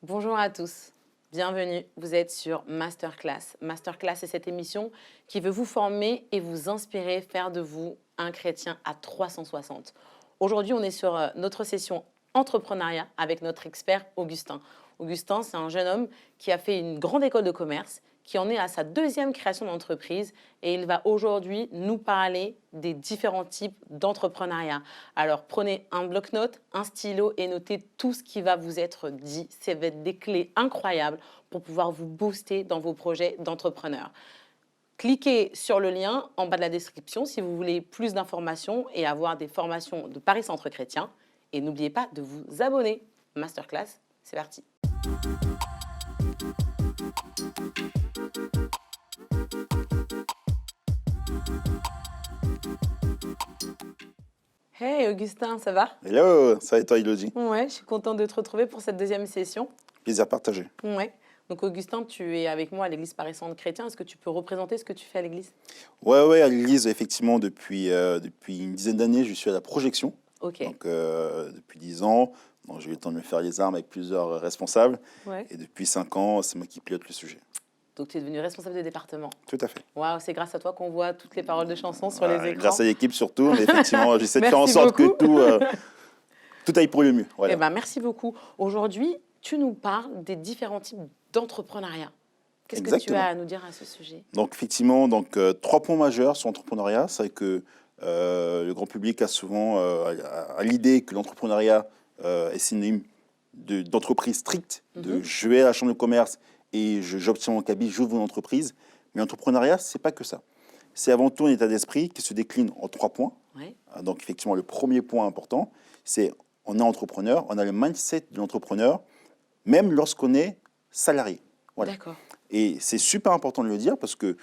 Bonjour à tous, bienvenue, vous êtes sur Masterclass. Masterclass, c'est cette émission qui veut vous former et vous inspirer, faire de vous un chrétien à 360. Aujourd'hui, on est sur notre session entrepreneuriat avec notre expert Augustin. Augustin, c'est un jeune homme qui a fait une grande école de commerce, qui en est à sa deuxième création d'entreprise et il va aujourd'hui nous parler des différents types d'entrepreneuriat. Alors prenez un bloc-notes, un stylo et notez tout ce qui va vous être dit. Ça va être des clés incroyables pour pouvoir vous booster dans vos projets d'entrepreneur. Cliquez sur le lien en bas de la description si vous voulez plus d'informations et avoir des formations de Paris Centre Chrétien. Et n'oubliez pas de vous abonner. Masterclass, c'est parti. Hey Augustin, ça va? Hello, ça va et toi, Elodie? Ouais, je suis contente de te retrouver pour cette deuxième session. Plaisir partagé. Ouais. Donc Augustin, tu es avec moi à l'église Paris Centre Chrétien. Est-ce que tu peux représenter ce que tu fais à l'église? Ouais, à l'église, effectivement, depuis une dizaine d'années, je suis à la projection. Ok. Donc, depuis 10 ans, donc, j'ai eu le temps de me faire les armes avec plusieurs responsables. Ouais. Et depuis 5 ans, c'est moi qui pilote le sujet. Donc tu es devenu responsable de département. Tout à fait. Waouh, c'est grâce à toi qu'on voit toutes les paroles de chansons sur les écrans. Grâce à l'équipe surtout, mais effectivement, j'essaie de faire en Merci sorte beaucoup. que tout aille pour le mieux. Voilà. Eh ben, merci beaucoup. Aujourd'hui, tu nous parles des différents types d'entrepreneuriat. Qu'est-ce que tu Exactement. as à nous dire à ce sujet? Donc, effectivement, 3 points majeurs sur l'entrepreneuriat. C'est vrai que le grand public a souvent a l'idée que l'entrepreneuriat est synonyme d'entreprise stricte, de je vais à la chambre de commerce et j'obtiens mon cabis, j'ouvre une entreprise. Mais l'entrepreneuriat, ce n'est pas que ça. C'est avant tout un état d'esprit qui se décline en 3 points. Ouais. Donc, effectivement, le premier point important, c'est on est entrepreneur, on a le mindset de l'entrepreneur, même lorsqu'on est salarié. Voilà. D'accord. Et c'est super important de le dire parce que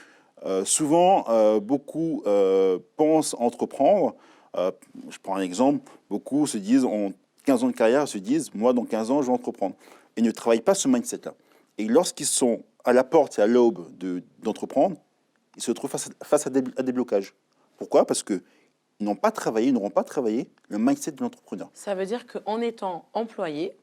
souvent, beaucoup pensent entreprendre. Je prends un exemple, beaucoup se disent, en 15 ans de carrière, se disent, moi, dans 15 ans, je vais entreprendre. Et ne travaillent pas ce mindset-là. Et lorsqu'ils sont à la porte et à l'aube d'entreprendre, ils se trouvent face à des blocages. Pourquoi? Parce qu'ils n'auront pas travaillé le mindset de l'entrepreneur. Ça veut dire qu'en étant employé,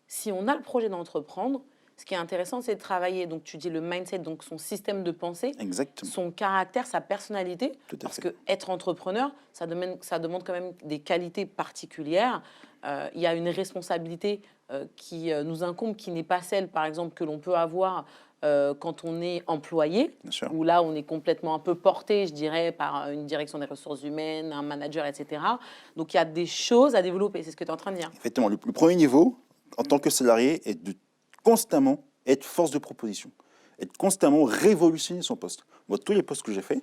si on a le projet d'entreprendre, ce qui est intéressant, c'est de travailler, donc tu dis le mindset, donc son système de pensée, Exactement. son caractère, sa personnalité. Tout à Parce fait. qu'être entrepreneur, ça demande quand même des qualités particulières. Il y a une responsabilité qui nous incombe, qui n'est pas celle, par exemple, que l'on peut avoir quand on est employé, Bien sûr. où là, on est complètement un peu porté, je dirais, par une direction des ressources humaines, un manager, etc. Donc, il y a des choses à développer, c'est ce que tu es en train de dire. Effectivement, le premier niveau, en tant que salarié, est de constamment être force de proposition, être constamment révolutionner son poste. Moi, tous les postes que j'ai faits,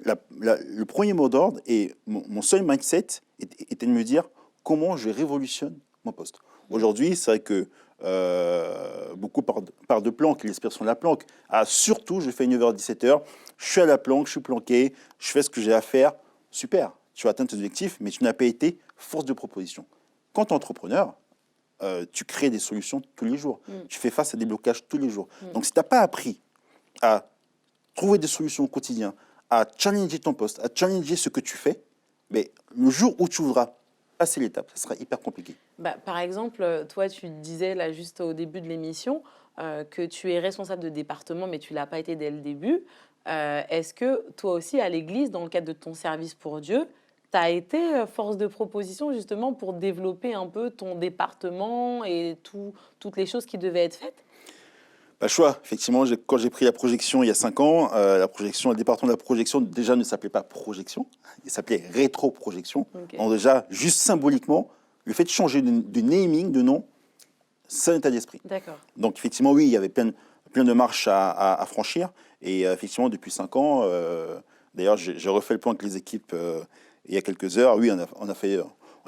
le premier mot d'ordre et mon seul mindset était de me dire comment je révolutionne mon poste. Aujourd'hui, c'est vrai que beaucoup partent de planque, l'expression de la planque. Ah, surtout, je fais 9h-17h, je suis à la planque, je suis planqué, je fais ce que j'ai à faire. Super, tu as atteint tes objectifs, mais tu n'as pas été force de proposition. Quand tu es entrepreneur, tu crées des solutions tous les jours. Tu fais face à des blocages tous les jours. Donc, si tu n'as pas appris à trouver des solutions au quotidien, à challenger ton poste, à challenger ce que tu fais, mais le jour où tu voudras passer l'étape, ça sera hyper compliqué. Par exemple, toi, tu disais là juste au début de l'émission que tu es responsable de département, mais tu ne l'as pas été dès le début. Est-ce que toi aussi, à l'église, dans le cadre de ton service pour Dieu, tu as été force de proposition justement pour développer un peu ton département et toutes les choses qui devaient être faites? Pas le choix. Effectivement, quand j'ai pris la projection il y a 5 ans, le département de la projection déjà ne s'appelait pas projection, il s'appelait rétroprojection. Ok. Donc déjà, juste symboliquement, le fait de changer de naming, de nom, c'est un état d'esprit. D'accord. Donc effectivement, oui, il y avait plein de marches à franchir. Et effectivement, depuis 5 ans, d'ailleurs, j'ai refait le point avec les équipes il y a quelques heures. Oui, on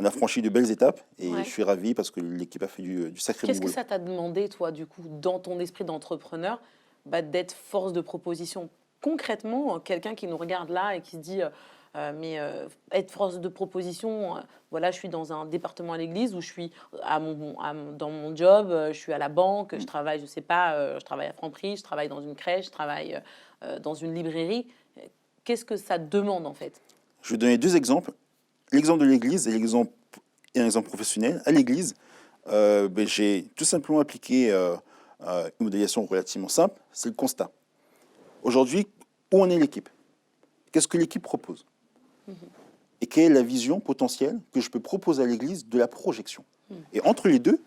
a franchi de belles étapes et Ouais. je suis ravi parce que l'équipe a fait du sacré Qu'est-ce que boulot. ça t'a demandé, toi, du coup, dans ton esprit d'entrepreneur, d'être force de proposition? Concrètement, quelqu'un qui nous regarde là et qui se dit, être force de proposition, voilà, je suis dans un département à l'église où je suis dans mon job, je suis à la banque, je travaille, je sais pas, je travaille à Franprix, je travaille dans une crèche, je travaille dans une librairie. Qu'est-ce que ça demande, en fait? Je vais donner 2 exemples. L'exemple de l'église et un exemple professionnel. À l'église, J'ai tout simplement appliqué une modélisation relativement simple, c'est le constat. Aujourd'hui, où en est l'équipe? Qu'est-ce que l'équipe propose? Et quelle est la vision potentielle que je peux proposer à l'Église de la projection? Et entre les deux,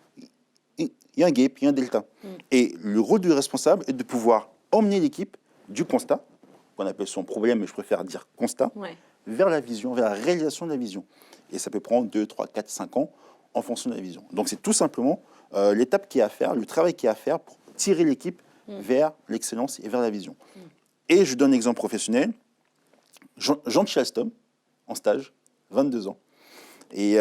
il y a un gap, il y a un delta. Et le rôle du responsable est de pouvoir emmener l'équipe du constat, qu'on appelle son problème, mais je préfère dire constat, vers la vision, vers la réalisation de la vision. Et ça peut prendre 2, 3, 4, 5 ans en fonction de la vision. Donc c'est tout simplement l'étape qu'il y a à faire, le travail qu'il y a à faire pour tirer l'équipe vers l'excellence et vers la vision. Et je donne un exemple professionnel. Jean Chalstom, en stage, 22 ans. C'est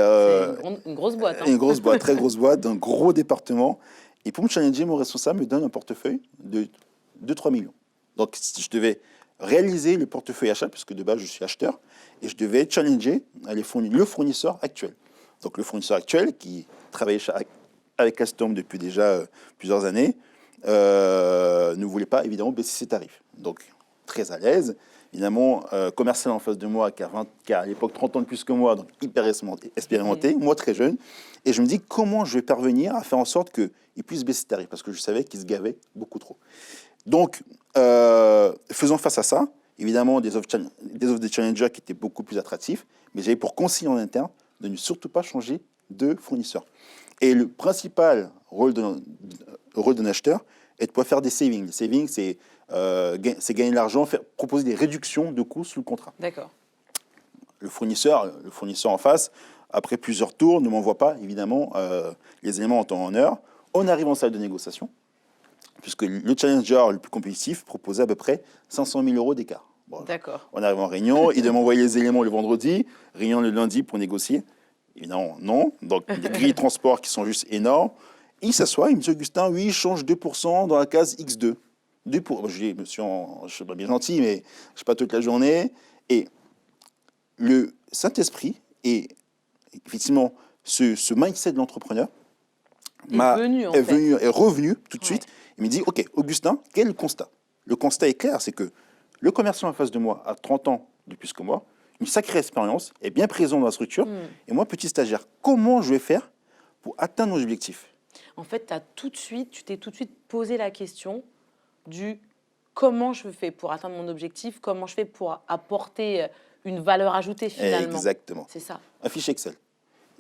une grosse boîte. Une grosse boîte, très grosse boîte, d'un gros département. Et pour me challenger, mon responsable me donne un portefeuille de 2-3 millions. Donc, si je devais réaliser le portefeuille achat, puisque de base, je suis acheteur, et je devais challenger le fournisseur actuel. Donc, le fournisseur actuel, qui travaillait avec Alstom depuis déjà plusieurs années, ne voulait pas, évidemment, baisser ses tarifs. Donc, très à l'aise. Évidemment, commercial en face de moi, qui a à l'époque 30 ans de plus que moi, donc hyper expérimenté, moi très jeune. Et je me dis, comment je vais parvenir à faire en sorte qu'il puisse baisser ses tarifs? Parce que je savais qu'il se gavait beaucoup trop. Donc, faisant face à ça, évidemment, des offres de challenger qui étaient beaucoup plus attractifs, mais j'avais pour consigne en interne de ne surtout pas changer de fournisseur. Et le principal rôle d'un acheteur est de pouvoir faire des savings. Les savings, c'est gagner de l'argent, proposer des réductions de coûts sous le contrat. D'accord. Le fournisseur en face, après plusieurs tours, ne m'envoie pas, évidemment, les éléments en temps et en heure. On arrive en salle de négociation, puisque le challenger le plus compétitif proposait à peu près 500 000 € d'écart. Bon, d'accord. On arrive en réunion, il devait m'envoyer les éléments le vendredi, réunion le lundi pour négocier. Évidemment, non. Donc, des grilles de transport qui sont juste énormes. Il s'assoit, il me dit, Augustin, oui, il change 2% dans la case X2. 2%. Je dis, monsieur, je ne suis pas bien gentil, mais je ne suis pas toute la journée. Et le Saint-Esprit et effectivement ce mindset de l'entrepreneur est revenu tout de suite. Il me dit, OK, Augustin, quel est le constat? Le constat est clair, c'est que le commercial en face de moi a 30 ans de plus que moi, une sacrée expérience, est bien présent dans la structure. Et moi, petit stagiaire, comment je vais faire pour atteindre mon objectif? En fait, tu t'es tout de suite posé la question du comment je fais pour atteindre mon objectif, comment je fais pour apporter une valeur ajoutée finalement. Exactement. C'est ça. Un fichier Excel.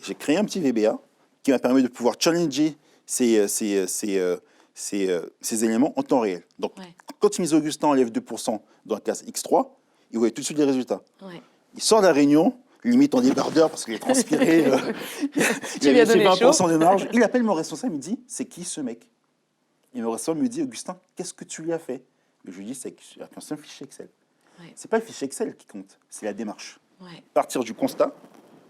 J'ai créé un petit VBA qui m'a permis de pouvoir challenger ces éléments en temps réel. Donc, quand il me dit Augustin enlève 2% dans la case X3, il voyait tout de suite les résultats. Il sort de la réunion, limite en débardeur parce qu'il est transpiré. Il avait fait 20% de marge. Il appelle mon responsable, il me dit, c'est qui ce mec? Et mon responsable me dit, Augustin, qu'est-ce que tu lui as fait? Et je lui dis, c'est un simple fichier Excel. C'est pas le fichier Excel qui compte, c'est la démarche. Partir du constat,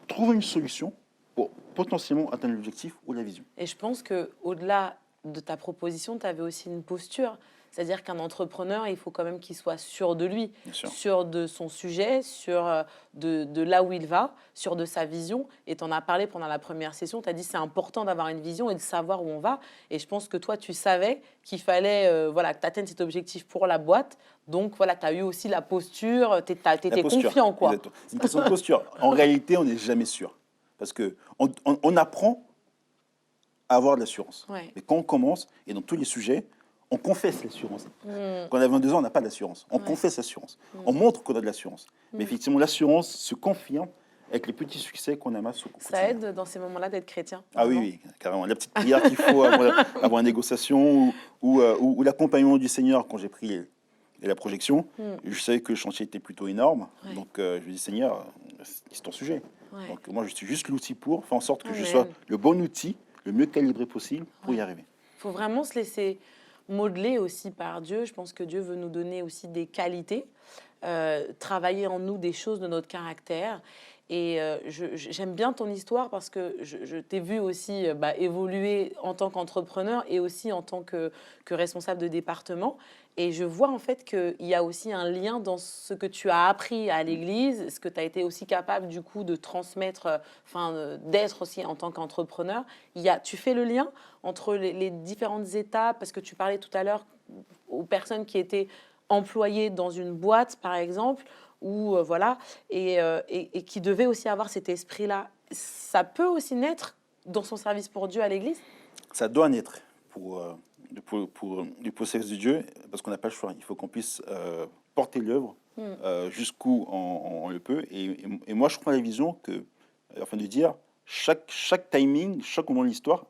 trouver une solution pour potentiellement atteindre l'objectif ou la vision. Et je pense qu'au-delà de ta proposition, tu avais aussi une posture. C'est-à-dire qu'un entrepreneur, il faut quand même qu'il soit sûr de lui, sûr de son sujet, sûr de là où il va, sûr de sa vision. Et tu en as parlé pendant la première session, tu as dit c'est important d'avoir une vision et de savoir où on va. Et je pense que toi, tu savais qu'il fallait que tu atteignes cet objectif pour la boîte. Donc, tu as eu aussi la posture, tu étais confiant. Quoi. C'est une question de posture. En réalité, on n'est jamais sûr. Parce qu'on apprend à avoir de l'assurance. Mais quand on commence, et dans tous les sujets, on confesse l'assurance. Quand on a 22 ans, on n'a pas d'assurance. On confesse l'assurance. On montre qu'on a de l'assurance. Mais effectivement, l'assurance se confirme avec les petits succès qu'on amasse au quotidien. Ça aide dans ces moments-là d'être chrétien? Ah oui, carrément. La petite prière qu'il faut avant une négociation ou l'accompagnement du Seigneur quand j'ai pris la projection. Je savais que le chantier était plutôt énorme. Donc je lui ai dit, Seigneur, c'est ton sujet. Donc moi, je suis juste l'outil pour faire en sorte que je sois le bon outil, le mieux calibré possible pour y arriver. Il faut vraiment se laisser modeler aussi par Dieu. Je pense que Dieu veut nous donner aussi des qualités, travailler en nous des choses de notre caractère. Et j'aime bien ton histoire parce que je t'ai vu aussi évoluer en tant qu'entrepreneur et aussi en tant que responsable de département. Et je vois en fait qu'il y a aussi un lien dans ce que tu as appris à l'église, ce que tu as été aussi capable du coup de transmettre, d'être aussi en tant qu'entrepreneur. Tu fais le lien entre les différentes étapes, parce que tu parlais tout à l'heure aux personnes qui étaient employées dans une boîte, par exemple, et qui devaient aussi avoir cet esprit-là. Ça peut aussi naître dans son service pour Dieu à l'église? Ça doit naître pour le processus de Dieu, parce qu'on n'a pas le choix. Il faut qu'on puisse porter l'œuvre jusqu'où on le peut. Et moi, je crois la vision que, afin de dire, chaque timing, chaque moment de l'histoire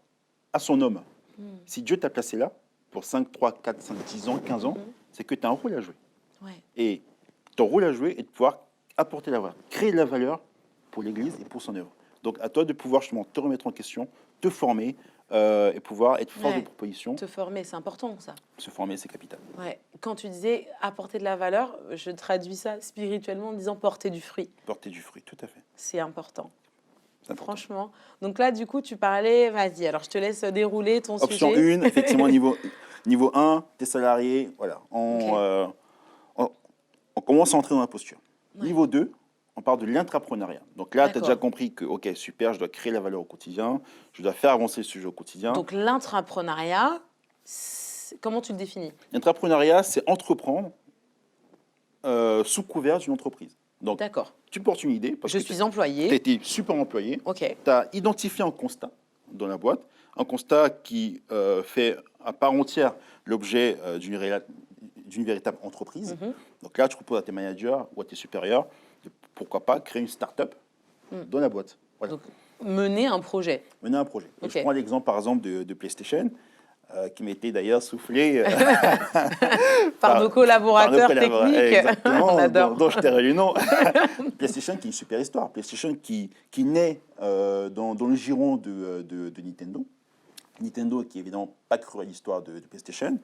a son homme. Si Dieu t'a placé là, pour 5, 3, 4, 5, 10 ans, 15 ans, c'est que tu as un rôle à jouer. Ouais. Et ton rôle à jouer est de pouvoir apporter la valeur, créer de la valeur pour l'Église et pour son œuvre. Donc à toi de pouvoir justement te remettre en question, te former et pouvoir être force de proposition. Te former, c'est important ça. Se former, c'est capital. Ouais. Quand tu disais apporter de la valeur, je traduis ça spirituellement en disant porter du fruit. Porter du fruit, tout à fait. C'est important. C'est important. Franchement. Donc là, du coup, tu parlais, vas-y, alors je te laisse dérouler ton Option sujet. 1, effectivement, niveau 1, tes salariés, voilà. On commence à entrer dans la posture. Ouais. Niveau 2, on parle de l'intrapreneuriat. Donc là, tu as D'accord. déjà compris que, ok, super, je dois créer la valeur au quotidien, je dois faire avancer le sujet au quotidien. Donc l'intrapreneuriat, comment tu le définis? L'intrapreneuriat, c'est entreprendre sous couvert d'une entreprise. Donc, D'accord. tu portes une idée. Je suis employé. Tu as été super employé. Ok. Tu as identifié un constat dans la boîte, un constat qui fait à part entière l'objet d'une véritable entreprise. Donc là, tu proposes à tes managers ou à tes supérieurs de, pourquoi pas, créer une start-up dans la boîte. Voilà. Donc, mener un projet. Mener un projet. Ok. Je prends l'exemple, par exemple, de PlayStation, qui m'était d'ailleurs soufflé Par nos collaborateurs techniques. Exactement, On adore. dont je tairai le nom. PlayStation, qui est une super histoire. PlayStation qui naît dans le giron de Nintendo. Nintendo qui, évidemment, pas cru à l'histoire de PlayStation.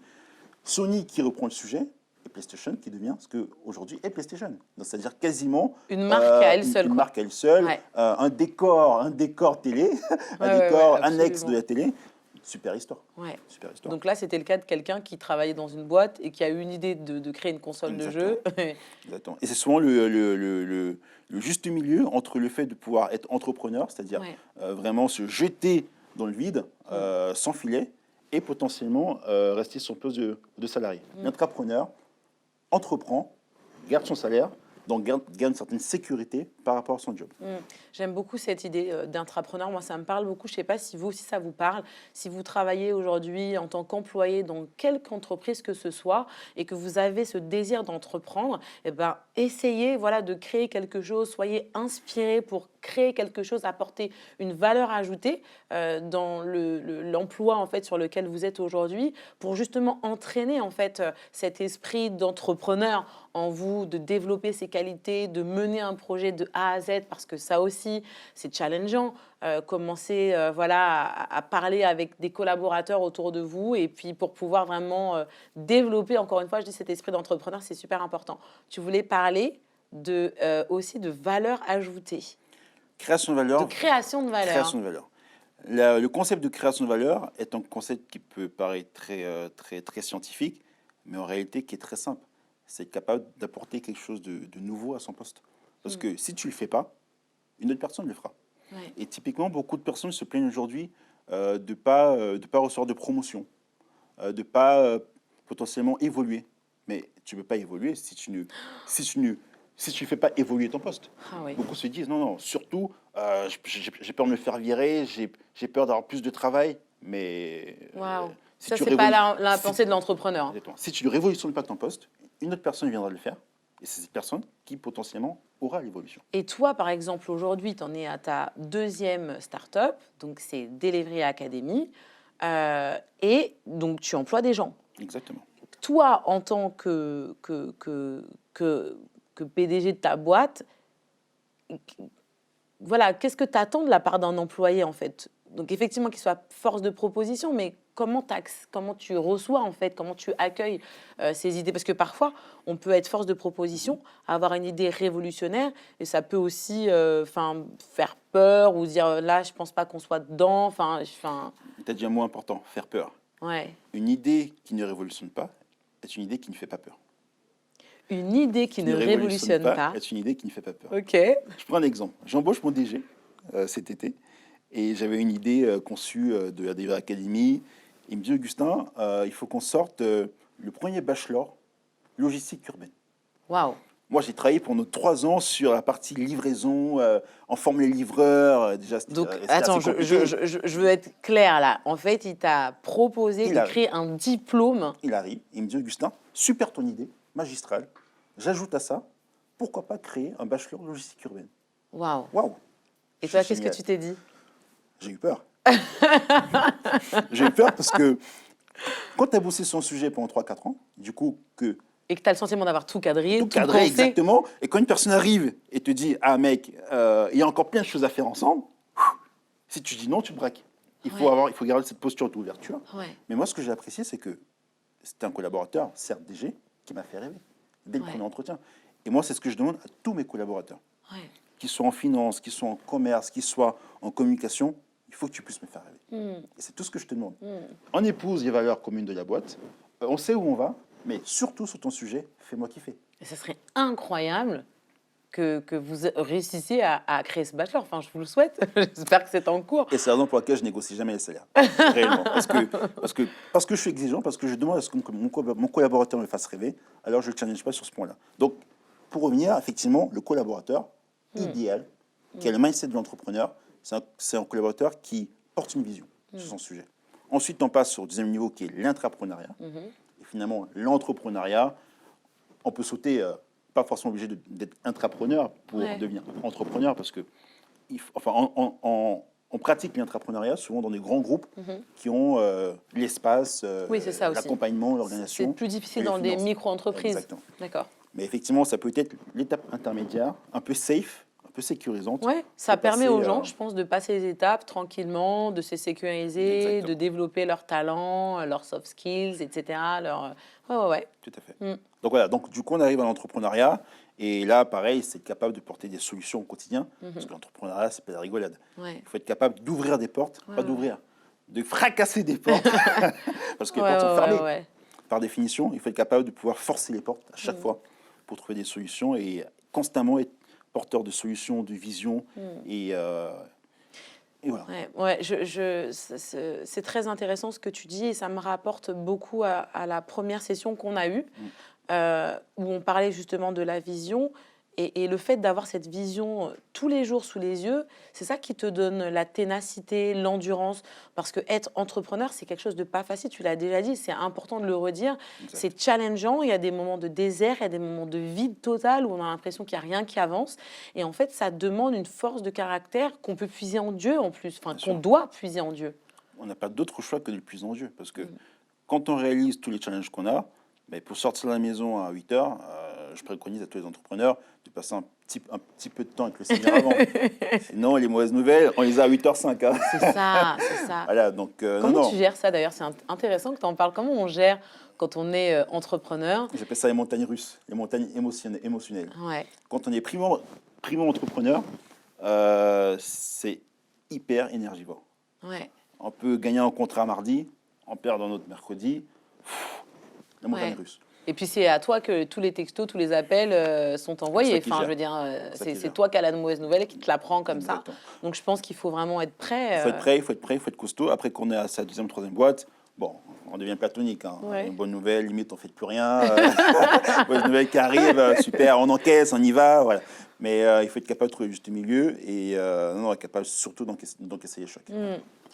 Sony qui reprend le sujet. Et PlayStation qui devient ce qu'aujourd'hui est PlayStation. C'est-à-dire quasiment Une marque à elle seule. Une marque à elle seule. Ouais. Un décor télé, un décor annexe de la télé. Super histoire. Ouais. Super histoire. Donc là, c'était le cas de quelqu'un qui travaillait dans une boîte et qui a eu une idée de créer une console Exactement. de jeu. Exactement. Et c'est souvent le juste milieu entre le fait de pouvoir être entrepreneur, c'est-à-dire vraiment se jeter dans le vide sans filet, et potentiellement rester sur poste de salarié. L'entrepreneur entreprend, garde son salaire, donc gagne une certaine sécurité par rapport à son job. J'aime beaucoup cette idée d'intrapreneur. Moi, ça me parle beaucoup. Je ne sais pas si vous aussi ça vous parle. Si vous travaillez aujourd'hui en tant qu'employé dans quelque entreprise que ce soit et que vous avez ce désir d'entreprendre, eh ben, essayez de créer quelque chose. Soyez inspiré pour créer quelque chose, apporter une valeur ajoutée dans l'emploi en fait, sur lequel vous êtes aujourd'hui pour justement entraîner en fait, cet esprit d'entrepreneur en vous, de développer ses qualités, de mener un projet de A à Z, parce que ça aussi, c'est challengeant. Commencer à parler avec des collaborateurs autour de vous, et puis pour pouvoir vraiment développer, encore une fois, je dis cet esprit d'entrepreneur, c'est super important. Tu voulais parler aussi de valeur ajoutée. Création de valeur. De création de valeur. Création de valeur. Le concept de création de valeur est un concept qui peut paraître très scientifique, mais en réalité qui est très simple. C'est être capable d'apporter quelque chose de nouveau à son poste. Parce que si tu ne le fais pas, une autre personne le fera. Ouais. Et typiquement, beaucoup de personnes se plaignent aujourd'hui de ne pas recevoir de promotion, de ne pas potentiellement évoluer. Mais tu ne peux pas évoluer si tu ne fais pas évoluer ton poste. Ah oui. Beaucoup se disent, non, surtout, j'ai peur de me faire virer, j'ai peur d'avoir plus de travail, mais... Waouh. Si Ça, tu c'est pas révolutionnes- la pensée de l'entrepreneur. Si tu ne révolutionnes pas ton poste, une autre personne viendra le faire, et c'est cette personne qui potentiellement aura l'évolution. Et toi, par exemple, aujourd'hui, tu en es à ta deuxième start-up, donc c'est Delivery Academy, et donc tu emploies des gens. Exactement. Toi, en tant que PDG de ta boîte, voilà, qu'est-ce que tu attends de la part d'un employé, en fait? Donc, effectivement, qu'il soit force de proposition, mais comment tu reçois, en fait, comment tu accueilles ces idées? Parce que parfois, on peut être force de proposition, avoir une idée révolutionnaire, et ça peut aussi faire peur ou dire, là, je ne pense pas qu'on soit dedans. Tu as dit un mot important, faire peur. Ouais. Une idée qui ne révolutionne pas est une idée qui ne fait pas peur. Une idée qui ne révolutionne pas est une idée qui ne fait pas peur. Ok. Je prends un exemple. J'embauche mon DG cet été et j'avais une idée conçue de la Delivery Academy. Il me dit, Augustin, il faut qu'on sorte le premier bachelor logistique urbaine. Waouh. Moi, j'ai travaillé pendant 3 ans sur la partie livraison, en forme les livreurs. Déjà, Donc, c'était attends, assez compliqué. je veux être clair là. En fait, il t'a proposé Il de a- créer un diplôme. Il arrive, il me dit, Augustin, super ton idée, magistrale. J'ajoute à ça, pourquoi pas créer un bachelor logistique urbaine. Waouh. Waouh, Et toi, qu'est-ce que génial. tu t'es dit? J'ai eu peur. J'ai eu peur parce que quand tu as bossé sur un sujet pendant 3-4 ans, du coup, que Et que tu as le sentiment d'avoir tout quadrillé, tout tout cadré pensé. exactement, et quand une personne arrive et te dit, ah mec, il y a encore plein de choses à faire ensemble, si tu dis non, tu braques. Il faut garder cette posture d'ouverture. Ouais. Mais moi, ce que j'ai apprécié, c'est que c'était un collaborateur, certes DG, qui m'a fait rêver dès le Ouais. premier entretien. Et moi, c'est ce que je demande à tous mes collaborateurs, Ouais. qu'ils soient en finance, qu'ils soient en commerce, qu'ils soient en communication, il faut que tu puisses me faire rêver. Et c'est tout ce que je te demande. On épouse les valeurs communes de la boîte, on sait où on va, mais surtout sur ton sujet, fais-moi kiffer. Et ce serait incroyable que vous réussissiez à créer ce bachelor. Enfin, je vous le souhaite. J'espère que c'est en cours. Et c'est la raison pour laquelle je négocie jamais les salaires, réellement. Parce que je suis exigeant, parce que je demande à ce que mon collaborateur me fasse rêver, alors je ne le challenge pas sur ce point-là. Donc, pour revenir, effectivement, le collaborateur idéal, qui a le mindset de l'entrepreneur, c'est un collaborateur qui porte une vision sur son sujet. Ensuite, on passe au deuxième niveau qui est l'intrapreneuriat. Et finalement, l'entrepreneuriat, on peut sauter, pas forcément obligé d'être intrapreneur pour devenir entrepreneur, parce que on pratique l'entrepreneuriat souvent dans des grands groupes qui ont l'espace, Oui, c'est ça aussi. l'accompagnement, l'organisation. C'est plus difficile et les dans des finances. micro-entreprises. Exactement. D'accord. Mais effectivement, ça peut être l'étape intermédiaire, un peu safe, un peu sécurisante. Ouais, ça de permet passer, aux gens, je pense, de passer les étapes tranquillement, de se sécuriser, Exactement. de développer leurs talents, leurs soft skills, etc. Ouais. Tout à fait. Mm. Donc voilà, donc du coup on arrive à l'entrepreneuriat et là pareil, c'est être capable de porter des solutions au quotidien parce que l'entrepreneuriat c'est pas de la rigolade. Ouais. Il faut être capable d'ouvrir des portes, Ouais, pas d'ouvrir, de fracasser des portes parce que les Ouais, portes sont fermées. ouais. Par définition, il faut être capable de pouvoir forcer les portes à chaque fois pour trouver des solutions et constamment être porteur de solutions, de visions et voilà. Ouais, c'est très intéressant ce que tu dis et ça me rapporte beaucoup à la première session qu'on a eue, où on parlait justement de la vision et le fait d'avoir cette vision tous les jours sous les yeux, c'est ça qui te donne la ténacité, l'endurance, parce que être entrepreneur, c'est quelque chose de pas facile, tu l'as déjà dit, c'est important de le redire, Exact. c'est challengeant, il y a des moments de désert, il y a des moments de vide total où on a l'impression qu'il n'y a rien qui avance, et en fait, ça demande une force de caractère qu'on peut puiser en Dieu en plus, enfin, Bien qu'on sûr. doit puiser en Dieu. On n'a pas d'autre choix que de le puiser en Dieu. Parce que quand on réalise tous les challenges qu'on a, mais pour sortir de la maison à 8 heures, je préconise à tous les entrepreneurs de passer un petit peu de temps avec le Seigneur avant. Sinon, les mauvaises nouvelles, on les a à 8h05. Hein. C'est ça, c'est ça. Voilà, donc, Comment tu gères ça d'ailleurs? C'est intéressant que tu en parles. Comment on gère quand on est entrepreneur? J'appelle ça les montagnes russes, les montagnes émotionnelles. Ouais. Quand on est primo-entrepreneur, c'est hyper énergivore. Ouais. On peut gagner un contrat mardi, on perd un autre mercredi. La montagne russe. Et puis c'est à toi que tous les textos, tous les appels sont envoyés. Enfin, je veux dire, c'est toi qui as la mauvaise nouvelle et qui te la prend comme Exactement. ça. Donc je pense qu'il faut vraiment être prêt. Il faut être prêt, il faut être costaud. Après qu'on est à sa deuxième, troisième boîte, bon, on devient platonique. Hein. Ouais. Une bonne nouvelle, limite, on ne fait plus rien. Bonne nouvelle qui arrive, super, on encaisse, on y va. Voilà. Mais il faut être capable de trouver le juste milieu et être capable surtout d'encaisser les chocs.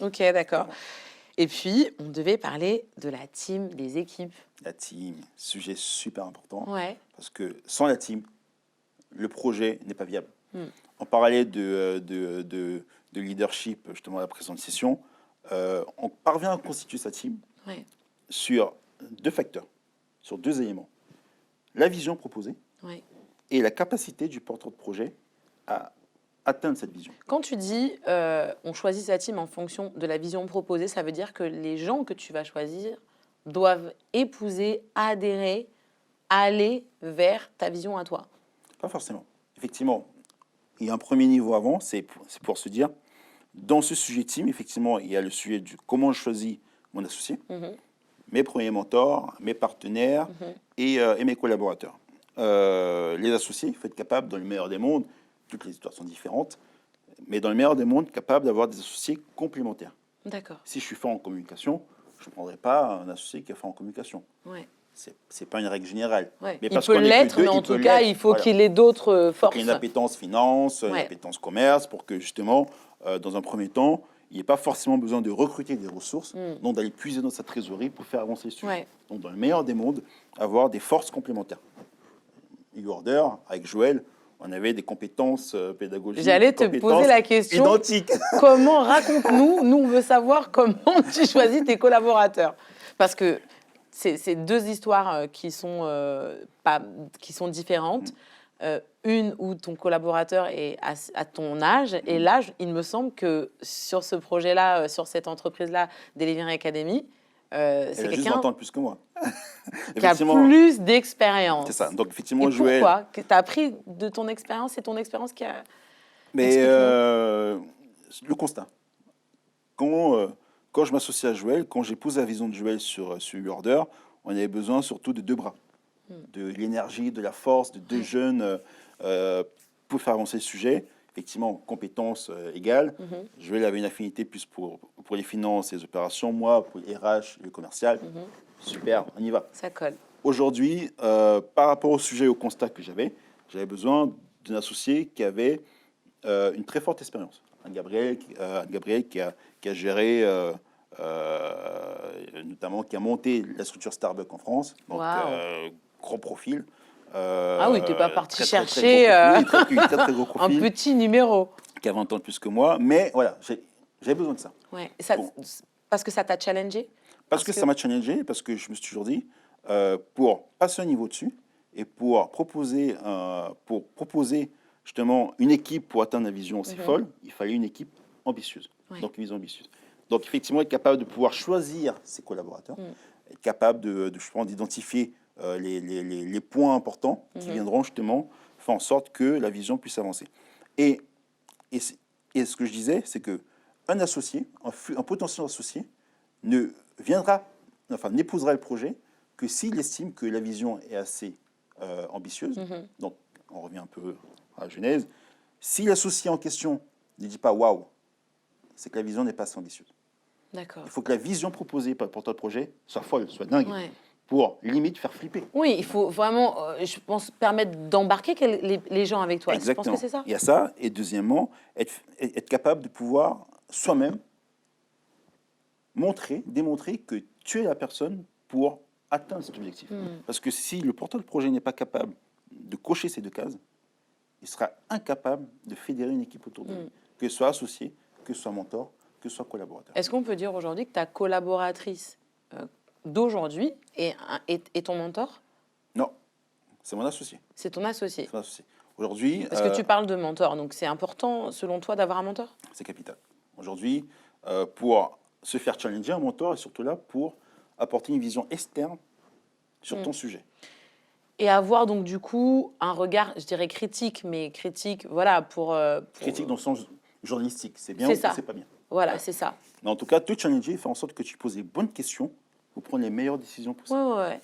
Ok, d'accord. Et puis, on devait parler de la team, des équipes. La team, sujet super important. Ouais. Parce que sans la team, le projet n'est pas viable. On parlait de leadership justement à la précédente session. On parvient à constituer sa team sur 2 facteurs, sur 2 éléments. La vision proposée et la capacité du porteur de projet à atteindre cette vision. Quand tu dis on choisit sa team en fonction de la vision proposée, ça veut dire que les gens que tu vas choisir doivent épouser, adhérer, aller vers ta vision à toi. Pas forcément. Effectivement, il y a un premier niveau avant, c'est pour se dire, dans ce sujet team, effectivement, il y a le sujet du comment je choisis mon associé, mes premiers mentors, mes partenaires et mes collaborateurs. Les associés, il faut être capable, dans le meilleur des mondes, toutes les histoires sont différentes, mais dans le meilleur des mondes, capable d'avoir des associés complémentaires. D'accord. Si je suis fort en communication, je ne prendrai pas un associé qui est fort en communication. Ouais. c'est pas une règle générale. Ouais. Mais Il parce peut qu'on est que l'être, deux, mais en il tout peut cas, l'être. il faut Voilà. qu'il ait d'autres Il faut forces. qu'il y ait une appétence finance, une Ouais. appétence commerce, pour que justement, dans un premier temps, il n'y ait pas forcément besoin de recruter des ressources, donc d'aller puiser dans sa trésorerie pour faire avancer le sujet. Ouais. Donc, dans le meilleur des mondes, avoir des forces complémentaires. E-Order, avec Joël, on avait des compétences pédagogiques. J'allais te poser la question. Identiques. Comment, raconte-nous, nous on veut savoir comment tu choisis tes collaborateurs. Parce que c'est deux histoires qui sont différentes. Une où ton collaborateur est à ton âge, et là, il me semble que sur ce projet-là, sur cette entreprise-là, Delivery Academy, Elle c'est a juste quelqu'un 20 ans de plus que moi. qui a plus d'expérience. C'est ça. Donc, effectivement, Et Joël. pourquoi? Tu as appris de ton expérience, c'est ton expérience qui a... Mais Explique-nous. le constat. Quand je m'associe à Joël, quand j'épouse la vision de Joël sur E-Order, on avait besoin surtout de deux bras. De l'énergie, de la force, de deux jeunes pour faire avancer le sujet. Effectivement, compétences égales. Joël avait une affinité plus pour les finances et les opérations, moi pour les RH et le commercial. Super, on y va. Ça colle. Aujourd'hui, par rapport au sujet et au constat que j'avais besoin d'un associé qui avait une très forte expérience. Anne-Gabrielle qui a géré, notamment qui a monté la structure Starbucks en France. Donc, gros profil. Ah oui, tu n'es pas parti très chercher très gros un profil, petit numéro. qui a 20 ans de plus que moi. Mais voilà, j'avais besoin de ça. Ouais. Bon. Parce que ça t'a challengé? Parce que ça m'a challengé, parce que je me suis toujours dit, pour passer un niveau dessus et pour proposer justement une équipe pour atteindre la vision aussi folle, il fallait une équipe ambitieuse, donc une vision ambitieuse. Donc effectivement, être capable de pouvoir choisir ses collaborateurs, être capable d'identifier les points importants qui viendront justement faire en sorte que la vision puisse avancer. Et ce que je disais, c'est que un associé, un potentiel associé, n'épousera le projet que s'il estime que la vision est assez ambitieuse. Donc, on revient un peu à la genèse. Si l'associé en question ne dit pas waouh, c'est que la vision n'est pas assez ambitieuse. D'accord. Il faut que la vision proposée par le porteur de projet soit folle, soit dingue, pour limite faire flipper. Oui, il faut vraiment, je pense, permettre d'embarquer les gens avec toi. Exactement. Je pense que c'est ça. Il y a ça. Et deuxièmement, être capable de pouvoir soi-même démontrer que tu es la personne pour atteindre cet objectif. Parce que si le porteur de projet n'est pas capable de cocher ces deux cases, il sera incapable de fédérer une équipe autour de lui, que ce soit associé, que ce soit mentor, que ce soit collaborateur. Est-ce qu'on peut dire aujourd'hui que ta collaboratrice d'aujourd'hui est ton mentor? Non, c'est mon associé. C'est ton associé. C'est mon associé. Aujourd'hui, Parce que tu parles de mentor, donc c'est important selon toi d'avoir un mentor? C'est capital. Aujourd'hui, pour se faire challenger, un mentor est surtout là pour apporter une vision externe sur ton sujet. Et avoir donc du coup un regard, je dirais critique, mais critique, voilà, pour critique dans le sens journalistique, c'est bien ou c'est pas bien. Voilà, c'est ça. Mais en tout cas, te challenger, faire en sorte que tu poses les bonnes questions pour prendre les meilleures décisions possibles. Ouais.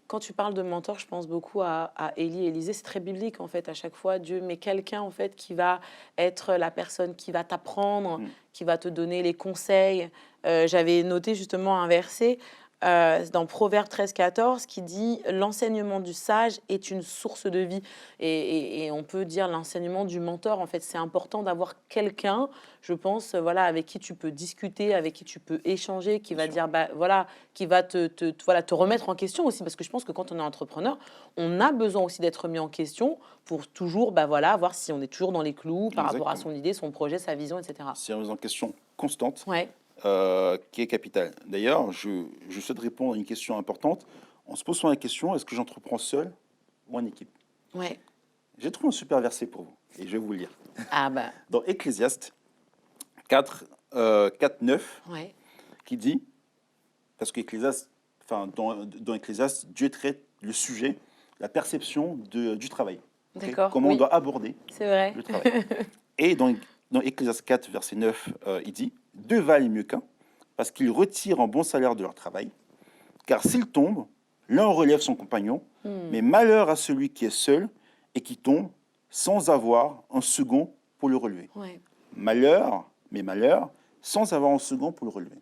Quand tu parles de mentor, je pense beaucoup à Élie et Élisée. C'est très biblique en fait. À chaque fois, Dieu met quelqu'un en fait qui va être la personne qui va t'apprendre, qui va te donner les conseils. J'avais noté justement un verset dans Proverbe 13-14 qui dit « L'enseignement du sage est une source de vie ». Et on peut dire l'enseignement du mentor. En fait, c'est important d'avoir quelqu'un, je pense, voilà, avec qui tu peux discuter, avec qui tu peux échanger, qui va dire, qui va te remettre en question aussi. Parce que je pense que quand on est entrepreneur, on a besoin aussi d'être mis en question pour toujours, voir si on est toujours dans les clous par rapport à son idée, son projet, sa vision, etc. C'est une remise en question constante. Ouais. Qui est capitale. D'ailleurs, je souhaite répondre à une question importante. On se pose souvent la question, est-ce que j'entreprends seul ou en équipe? Ouais. J'ai trouvé un super verset pour vous, et je vais vous le lire. Dans Ecclésiaste 4, 9, qui dit, parce que dans Ecclésiaste, Dieu traite le sujet, la perception du travail. D'accord. Comment on doit aborder le travail. Et dans Ecclésiaste 4, verset 9, il dit, « Deux valent mieux qu'un, parce qu'ils retirent un bon salaire de leur travail. Car s'ils tombent, l'un relève son compagnon, mais malheur à celui qui est seul et qui tombe sans avoir un second pour le relever. » Malheur, sans avoir un second pour le relever.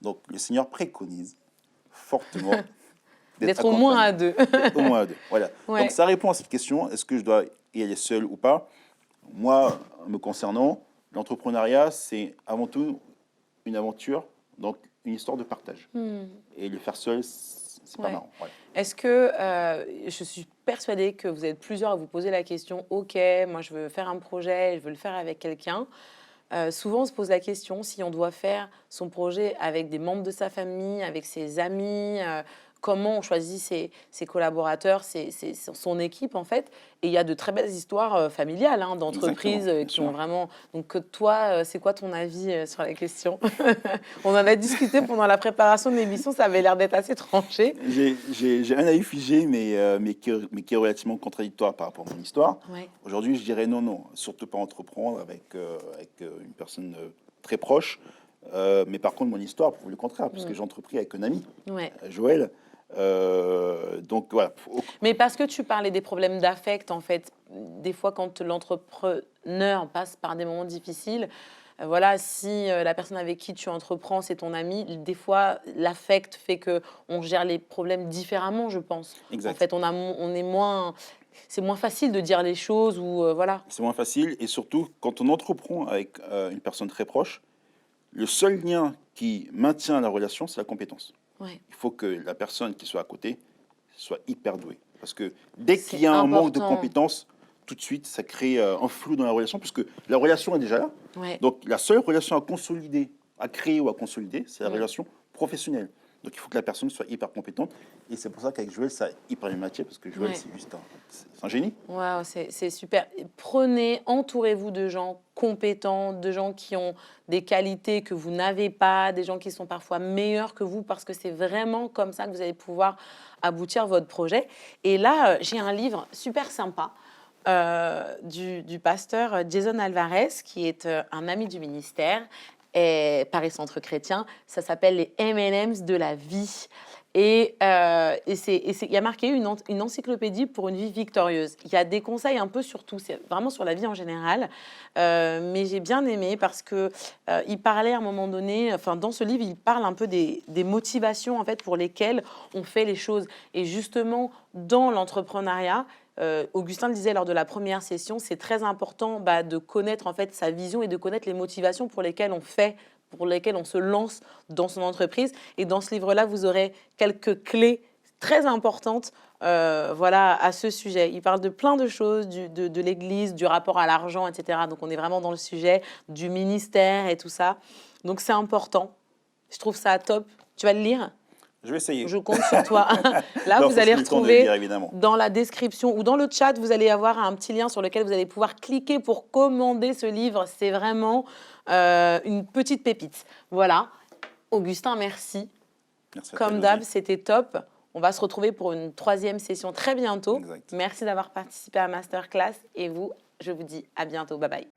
Donc, le Seigneur préconise fortement D'être au moins à deux. Au moins à deux, voilà. Ouais. Donc ça répond à cette question, est-ce que je dois y aller seul ou pas? Moi, me concernant, l'entrepreneuriat, c'est avant tout une aventure, donc une histoire de partage. Et le faire seul, c'est pas Ouais. marrant. Voilà. Est-ce que, je suis persuadée que vous êtes plusieurs à vous poser la question, OK, moi je veux faire un projet, je veux le faire avec quelqu'un. Souvent, on se pose la question si on doit faire son projet avec des membres de sa famille, avec ses amis, comment on choisit ses collaborateurs, son équipe en fait. Et il y a de très belles histoires familiales hein, d'entreprises Exactement, bien qui sûr. ont vraiment... Donc toi, c'est quoi ton avis sur la question? On en a discuté pendant la préparation de l'émission, ça avait l'air d'être assez tranché. J'ai un avis figé, mais qui est relativement contradictoire par rapport à mon histoire. Ouais. Aujourd'hui, je dirais non, surtout pas entreprendre avec une personne très proche. Mais par contre, mon histoire prouve le contraire, puisque j'ai entrepris avec un ami, Ouais. Joël. Donc voilà. Mais parce que tu parlais des problèmes d'affect, en fait, des fois quand l'entrepreneur passe par des moments difficiles, voilà, si la personne avec qui tu entreprends, c'est ton ami, des fois, l'affect fait que on gère les problèmes différemment, je pense. Exact. En fait, on est moins, c'est moins facile de dire les choses ou voilà. C'est moins facile, et surtout quand on entreprend avec une personne très proche, le seul lien qui maintient la relation, c'est la compétence. Ouais. Il faut que la personne qui soit à côté soit hyper douée. Parce que dès C'est qu'il y a un manque de important. compétences, tout de suite, ça crée un flou dans la relation, puisque la relation est déjà là. Ouais. Donc, la seule relation à consolider, à créer ou à consolider, c'est la Ouais. relation professionnelle. Donc, il faut que la personne soit hyper compétente. Et c'est pour ça qu'avec Joël, ça a hyper bien matché, parce que Joël, Ouais. c'est juste c'est un génie. Waouh, c'est super. Entourez-vous de gens compétents, de gens qui ont des qualités que vous n'avez pas, des gens qui sont parfois meilleurs que vous, parce que c'est vraiment comme ça que vous allez pouvoir aboutir votre projet. Et là, j'ai un livre super sympa du pasteur Jason Alvarez, qui est un ami du ministère, et Paris Centre Chrétien. Ça s'appelle les M&M's de la vie. Il y a marqué une encyclopédie pour une vie victorieuse. Il y a des conseils un peu sur tout, c'est vraiment sur la vie en général. Mais j'ai bien aimé parce que il parlait à un moment donné, enfin dans ce livre, il parle un peu des motivations en fait pour lesquelles on fait les choses. Et justement, dans l'entrepreneuriat, Augustin le disait lors de la première session, c'est très important de connaître en fait sa vision et de connaître les motivations pour lesquelles on fait, pour lesquelles on se lance dans son entreprise. Et dans ce livre-là, vous aurez quelques clés très importantes voilà, à ce sujet. Il parle de plein de choses, de l'Église, du rapport à l'argent, etc. Donc on est vraiment dans le sujet du ministère et tout ça. Donc c'est important. Je trouve ça top. Tu vas le lire ? Je vais essayer. Je compte sur toi. Là, Non, vous faut allez que je prenne le temps de le retrouver lire, évidemment. dans la description ou dans le chat, vous allez avoir un petit lien sur lequel vous allez pouvoir cliquer pour commander ce livre. C'est vraiment une petite pépite. Voilà. Augustin, merci. Merci à toi, Comme d'hab, Elodie. c'était top. On va se retrouver pour une 3e session très bientôt. Exact. Merci d'avoir participé à Masterclass. Et vous, je vous dis à bientôt. Bye bye.